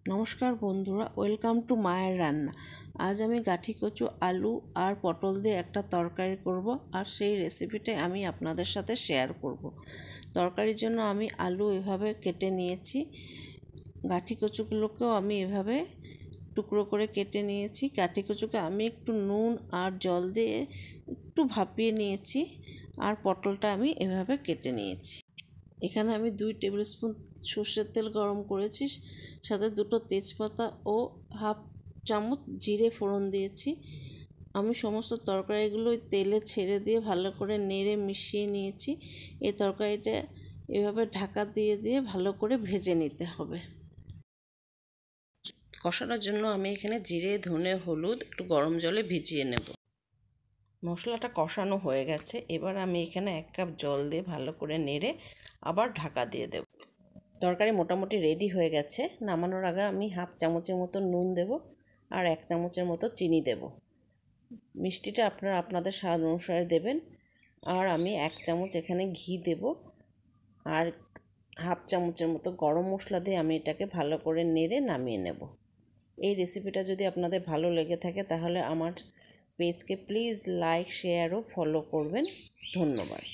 নমস্কার বন্ধুরা, welcome to মায়ের রান্না। আজ আমি গাঠি কচু, আলু আর পটল দিয়ে একটা তরকারি করব, আর সেই রেসিপিটাই আমি আপনাদের সাথে শেয়ার করব। তরকারির জন্য আমি আলু এভাবে কেটে নিয়েছি, গাঠি কচুগুলোকেও আমি এভাবে টুকরো করে কেটে নিয়েছি। গাঠি কচুকে আমি একটু নুন আর জল দিয়ে একটু ভাপিয়ে নিয়েছি, আর পটলটা আমি এভাবে কেটে নিয়েছি। এখানে আমি 2 টেবিল স্পুন সর্ষের তেল গরম করেছি, সাথে 2টো তেজপাতা ও হাফ চামচ জিরে ফোড়ন দিয়েছি। আমি সমস্ত তরকারিগুলো তেলে ছেড়ে দিয়ে ভালো করে নেড়ে মিশিয়ে নিয়েছি। এই তরকারিটা এভাবে ঢাকা দিয়ে দিয়ে ভালো করে ভেজে নিতে হবে। কষানোর জন্য আমি এখানে জিরে, ধনে, হলুদ একটু গরম জলে ভিজিয়ে নেব। মশলাটা কষানো হয়ে গেছে, এবার আমি এখানে 1 কাপ জল দিয়ে ভালো করে নেড়ে আবার ঢাকা দিয়ে দেব। তরকারি মোটামুটি রেডি হয়ে গেছে। নামানোর আগে আমি হাফ চামচের মতো নুন দেব আর 1 চামচের মতো চিনি দেব। মিষ্টিটা আপনারা আপনাদের স্বাদ অনুসারে দেবেন। আর আমি 1 চামচ এখানে ঘি দেব, আর হাফ চামচের মতো গরম মশলা দিয়ে আমি এটাকে ভালো করে নেড়ে নামিয়ে নেব। এই রেসিপিটা যদি আপনাদের ভালো লেগে থাকে তাহলে আমার পেজকে প্লিজ লাইক, শেয়ার ও ফলো করবেন। ধন্যবাদ।